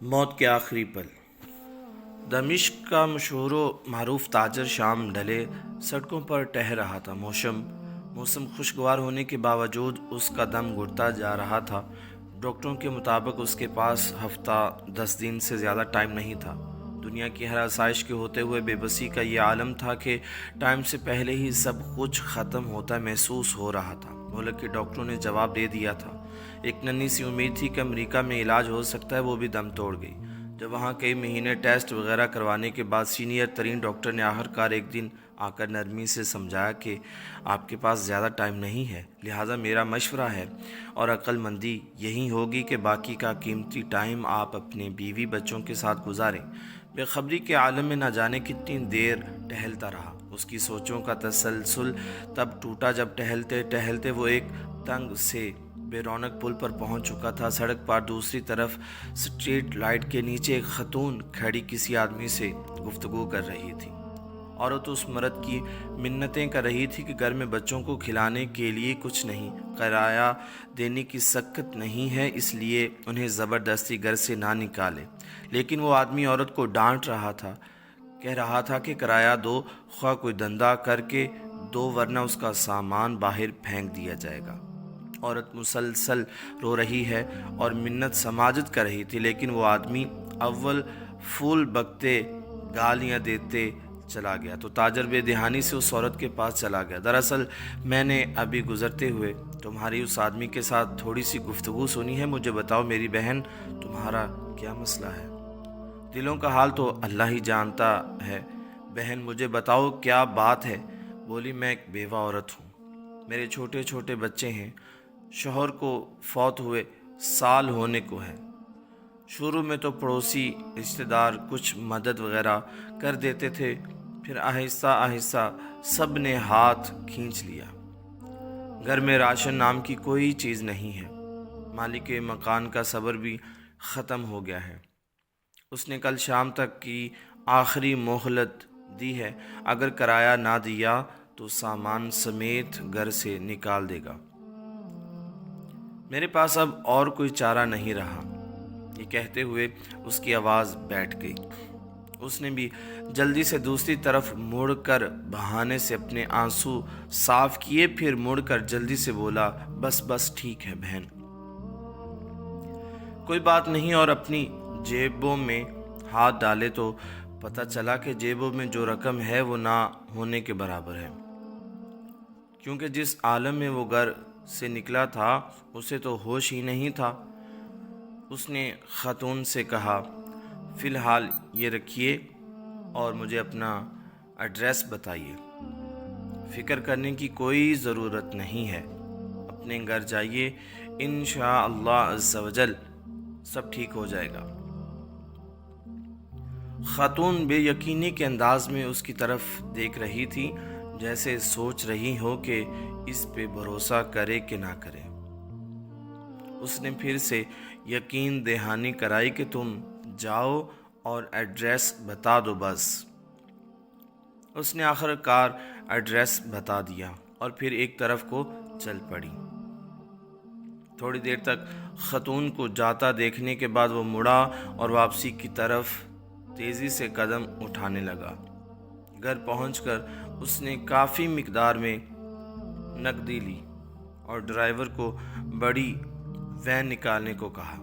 موت کے آخری پل۔ دمشق کا مشہور و معروف تاجر شام ڈھلے سڑکوں پر ٹہل رہا تھا۔ موسم خوشگوار ہونے کے باوجود اس کا دم گھٹتا جا رہا تھا۔ ڈاکٹروں کے مطابق اس کے پاس ہفتہ 10 دن سے زیادہ ٹائم نہیں تھا۔ دنیا کی ہر آسائش کے ہوتے ہوئے بے بسی کا یہ عالم تھا کہ ٹائم سے پہلے ہی سب کچھ ختم ہوتا محسوس ہو رہا تھا۔ ملک کے ڈاکٹروں نے جواب دے دیا تھا۔ ایک ننھی سی امید تھی کہ امریکہ میں علاج ہو سکتا ہے، وہ بھی دم توڑ گئی۔ جب وہاں کئی مہینے ٹیسٹ وغیرہ کروانے کے بعد سینئر ترین ڈاکٹر نے آخرکار ایک دن آ کر نرمی سے سمجھایا کہ آپ کے پاس زیادہ ٹائم نہیں ہے، لہٰذا میرا مشورہ ہے اور عقل مندی یہی ہوگی کہ باقی کا قیمتی ٹائم آپ اپنے بیوی بچوں کے ساتھ گزاریں۔ بے خبری کے عالم میں نہ جانے کتنی دیر ٹہلتا رہا۔ اس کی سوچوں کا تسلسل تب ٹوٹا جب ٹہلتے ٹہلتے وہ ایک تنگ سے بے رونق پل پر پہنچ چکا تھا۔ سڑک پر دوسری طرف سٹریٹ لائٹ کے نیچے ایک خاتون کھڑی کسی آدمی سے گفتگو کر رہی تھی۔ عورت اس مرد کی منتیں کر رہی تھی کہ گھر میں بچوں کو کھلانے کے لیے کچھ نہیں، کرایہ دینے کی سکت نہیں ہے، اس لیے انہیں زبردستی گھر سے نہ نکالے۔ لیکن وہ آدمی عورت کو ڈانٹ رہا تھا، کہہ رہا تھا کہ کرایہ دو، خواہ کوئی دھندا کر کے دو ورنہ اس کا سامان باہر پھینک دیا جائے گا۔ عورت مسلسل رو رہی ہے اور منت سماجت کر رہی تھی، لیکن وہ آدمی اول پھول بکتے گالیاں دیتے چلا گیا تو تاجر بے دہانی سے اس عورت کے پاس چلا گیا۔ دراصل میں نے ابھی گزرتے ہوئے تمہاری اس آدمی کے ساتھ تھوڑی سی گفتگو سنی ہے۔ مجھے بتاؤ میری بہن، تمہارا کیا مسئلہ ہے؟ دلوں کا حال تو اللہ ہی جانتا ہے۔ بہن مجھے بتاؤ کیا بات ہے؟ بولی، میں ایک بیوہ عورت ہوں، میرے چھوٹے چھوٹے بچے ہیں، شوہر کو فوت ہوئے سال ہونے کو ہے۔ شروع میں تو پڑوسی رشتہ دار کچھ مدد وغیرہ کر دیتے تھے، پھر آہستہ آہستہ سب نے ہاتھ کھینچ لیا۔ گھر میں راشن نام کی کوئی چیز نہیں ہے۔ مالک مکان کا صبر بھی ختم ہو گیا ہے۔ اس نے کل شام تک کی آخری مہلت دی ہے، اگر کرایہ نہ دیا تو سامان سمیت گھر سے نکال دے گا۔ میرے پاس اب اور کوئی چارہ نہیں رہا۔ یہ کہتے ہوئے اس کی آواز بیٹھ گئی۔ اس نے بھی جلدی سے دوسری طرف مڑ کر بہانے سے اپنے آنسو صاف کیے، پھر مڑ کر جلدی سے بولا، بس ٹھیک ہے بہن، کوئی بات نہیں، اور اپنی جیبوں میں ہاتھ ڈالے تو پتہ چلا کہ جیبوں میں جو رقم ہے وہ نہ ہونے کے برابر ہے، کیونکہ جس عالم میں وہ گھر سے نکلا تھا اسے تو ہوش ہی نہیں تھا۔ اس نے خاتون سے کہا، فی الحال یہ رکھیے اور مجھے اپنا ایڈریس بتائیے۔ فکر کرنے کی کوئی ضرورت نہیں ہے، اپنے گھر جائیے، انشاءاللہ عز و جل سب ٹھیک ہو جائے گا۔ خاتون بے یقینی کے انداز میں اس کی طرف دیکھ رہی تھی، جیسے سوچ رہی ہو کہ اس پہ بھروسہ کرے کہ نہ کرے۔ اس نے پھر سے یقین دہانی کرائی کہ تم جاؤ اور ایڈریس بتا دو بس۔ اس نے آخر کار ایڈریس بتا دیا اور پھر ایک طرف کو چل پڑی۔ تھوڑی دیر تک خاتون کو جاتا دیکھنے کے بعد وہ مڑا اور واپسی کی طرف تیزی سے قدم اٹھانے لگا۔ گھر پہنچ کر اس نے کافی مقدار میں نقدی لی اور ڈرائیور کو بڑی وین نکالنے کو کہا،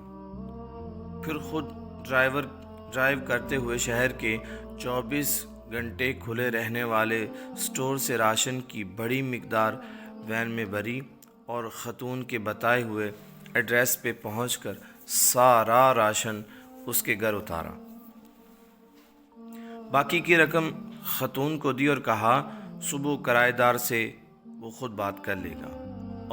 پھر خود ڈرائیو کرتے ہوئے شہر کے 24 گھنٹے کھلے رہنے والے سٹور سے راشن کی بڑی مقدار وین میں بھری اور خاتون کے بتائے ہوئے ایڈریس پہ پہنچ کر سارا راشن اس کے گھر اتارا۔ باقی کی رقم خاتون کو دی اور کہا، صبح کرایہ دار سے وہ خود بات کر لے گا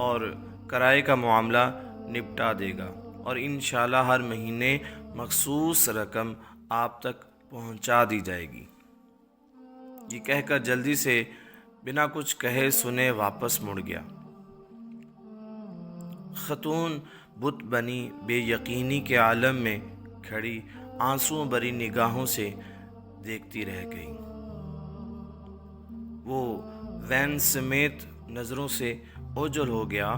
اور کرائے کا معاملہ نپٹا دے گا، اور انشاءاللہ ہر مہینے مخصوص رقم آپ تک پہنچا دی جائے گی۔ یہ کہہ کر جلدی سے بنا کچھ کہے سنے واپس مڑ گیا۔ خاتون بت بنی بے یقینی کے عالم میں کھڑی آنسوؤں بھری نگاہوں سے دیکھتی رہ گئی۔ وہ وین سمیت نظروں سے اوجھل ہو گیا۔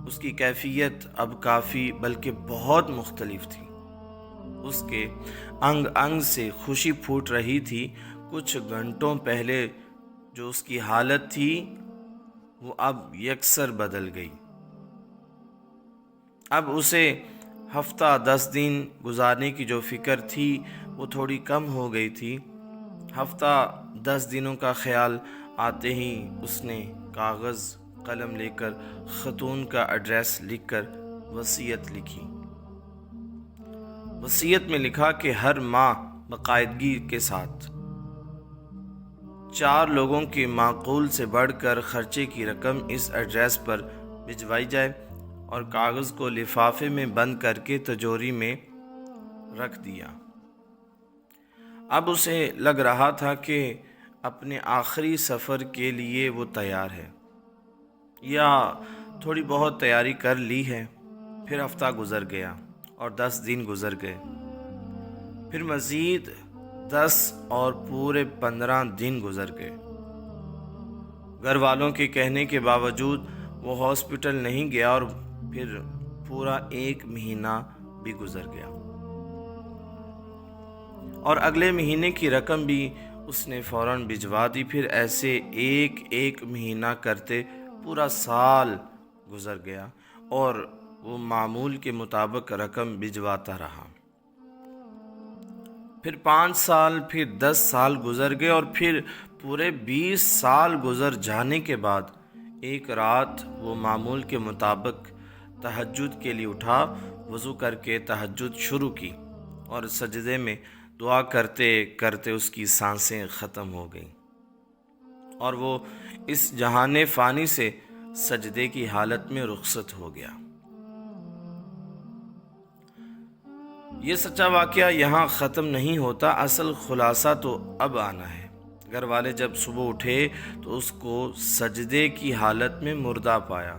اس کی کیفیت اب کافی بلکہ بہت مختلف تھی۔ اس کے انگ انگ سے خوشی پھوٹ رہی تھی۔ کچھ گھنٹوں پہلے جو اس کی حالت تھی وہ اب یکسر بدل گئی۔ اب اسے ہفتہ 10 دن گزارنے کی جو فکر تھی وہ تھوڑی کم ہو گئی تھی۔ ہفتہ 10 دنوں کا خیال آتے ہی اس نے کاغذ قلم لے کر خاتون کا ایڈریس لکھ کر وصیت لکھی۔ وصیت میں لکھا کہ ہر ماہ باقاعدگی کے ساتھ 4 لوگوں کے معقول سے بڑھ کر خرچے کی رقم اس ایڈریس پر بھجوائی جائے، اور کاغذ کو لفافے میں بند کر کے تجوری میں رکھ دیا۔ اب اسے لگ رہا تھا کہ اپنے آخری سفر کے لیے وہ تیار ہے، یا تھوڑی بہت تیاری کر لی ہے۔ پھر ہفتہ گزر گیا اور 10 دن گزر گئے، پھر مزید 10 اور پورے 15 دن گزر گئے۔ گھر والوں کے کہنے کے باوجود وہ ہاسپٹل نہیں گیا، اور پھر پورا 1 مہینہ بھی گزر گیا، اور اگلے مہینے کی رقم بھی اس نے فوراً بھجوا دی۔ پھر ایسے ایک مہینہ کرتے پورا سال گزر گیا، اور وہ معمول کے مطابق رقم بھجواتا رہا۔ پھر 5 سال، پھر 10 سال گزر گئے، اور پھر پورے 20 سال گزر جانے کے بعد ایک رات وہ معمول کے مطابق تہجد کے لیے اٹھا، وضو کر کے تہجد شروع کی، اور سجدے میں دعا کرتے کرتے اس کی سانسیں ختم ہو گئیں، اور وہ اس جہان فانی سے سجدے کی حالت میں رخصت ہو گیا۔ یہ سچا واقعہ یہاں ختم نہیں ہوتا، اصل خلاصہ تو اب آنا ہے۔ گھر والے جب صبح اٹھے تو اس کو سجدے کی حالت میں مردہ پایا۔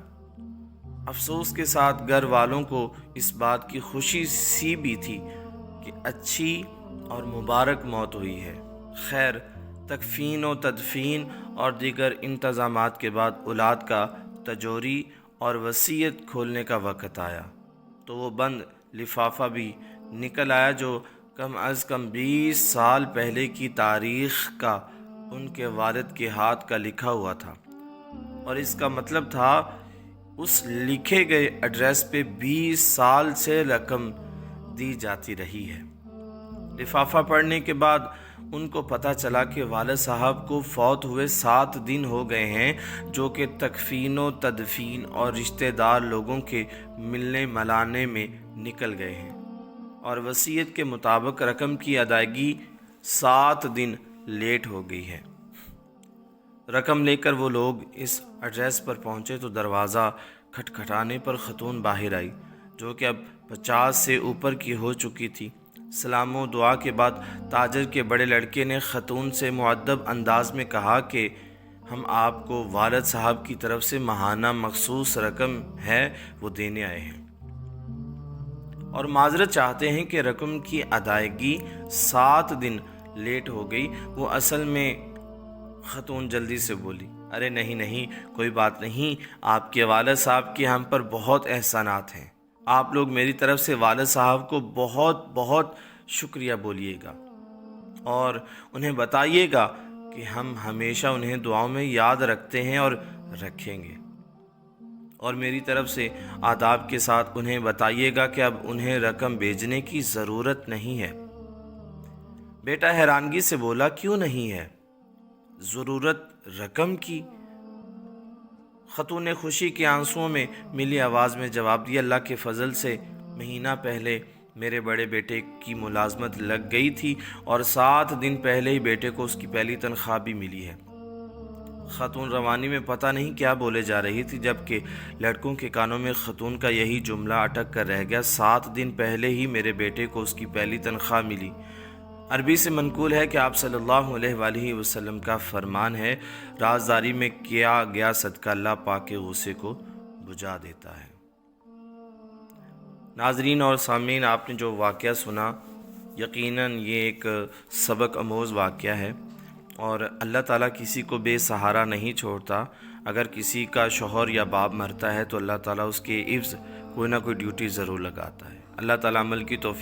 افسوس کے ساتھ گھر والوں کو اس بات کی خوشی سی بھی تھی کہ اچھی اور مبارک موت ہوئی ہے۔ خیر، تکفین و تدفین اور دیگر انتظامات کے بعد اولاد کا تجوری اور وصیت کھولنے کا وقت آیا، تو وہ بند لفافہ بھی نکل آیا جو کم از کم 20 سال پہلے کی تاریخ کا ان کے والد کے ہاتھ کا لکھا ہوا تھا، اور اس کا مطلب تھا اس لکھے گئے ایڈریس پہ 20 سال سے رقم دی جاتی رہی ہے۔ لفافہ پڑھنے کے بعد ان کو پتہ چلا کہ والد صاحب کو فوت ہوئے 7 دن ہو گئے ہیں، جو کہ تکفین و تدفین اور رشتہ دار لوگوں کے ملنے ملانے میں نکل گئے ہیں، اور وصیت کے مطابق رقم کی ادائیگی 7 دن لیٹ ہو گئی ہے۔ رقم لے کر وہ لوگ اس ایڈریس پر پہنچے تو دروازہ کھٹکھٹانے پر خاتون باہر آئی، جو کہ اب 50 سے اوپر کی ہو چکی تھی۔ سلام و دعا کے بعد تاجر کے بڑے لڑکے نے خاتون سے مؤدب انداز میں کہا کہ ہم آپ کو والد صاحب کی طرف سے ماہانہ مخصوص رقم ہے وہ دینے آئے ہیں، اور معذرت چاہتے ہیں کہ رقم کی ادائیگی 7 دن لیٹ ہو گئی۔ وہ اصل میں خاتون جلدی سے بولی، ارے نہیں، کوئی بات نہیں، آپ کے والد صاحب کے ہم پر بہت احسانات ہیں، آپ لوگ میری طرف سے والد صاحب کو بہت بہت شکریہ بولیے گا، اور انہیں بتائیے گا کہ ہم ہمیشہ انہیں دعاؤں میں یاد رکھتے ہیں اور رکھیں گے، اور میری طرف سے آداب کے ساتھ انہیں بتائیے گا کہ اب انہیں رقم بھیجنے کی ضرورت نہیں ہے۔ بیٹا حیرانگی سے بولا، کیوں نہیں ہے ضرورت رقم کی؟ خاتون نے خوشی کے آنسوؤں میں ملی آواز میں جواب دیا، اللہ کے فضل سے مہینہ پہلے میرے بڑے بیٹے کی ملازمت لگ گئی تھی، اور 7 دن پہلے ہی بیٹے کو اس کی پہلی تنخواہ بھی ملی ہے۔ خاتون روانی میں پتہ نہیں کیا بولے جا رہی تھی، جبکہ لڑکوں کے کانوں میں خاتون کا یہی جملہ اٹک کر رہ گیا، 7 دن پہلے ہی میرے بیٹے کو اس کی پہلی تنخواہ ملی۔ عربی سے منقول ہے کہ آپ صلی اللہ علیہ وآلہ وسلم کا فرمان ہے، رازداری میں کیا گیا صدقہ اللہ پاک کے غصے کو بجھا دیتا ہے۔ ناظرین اور سامعین، آپ نے جو واقعہ سنا، یقیناً یہ ایک سبق آموز واقعہ ہے، اور اللہ تعالیٰ کسی کو بے سہارا نہیں چھوڑتا۔ اگر کسی کا شوہر یا باپ مرتا ہے تو اللہ تعالیٰ اس کے عوض کوئی نہ کوئی ڈیوٹی ضرور لگاتا ہے۔ اللہ تعالیٰ عمل کی توفیق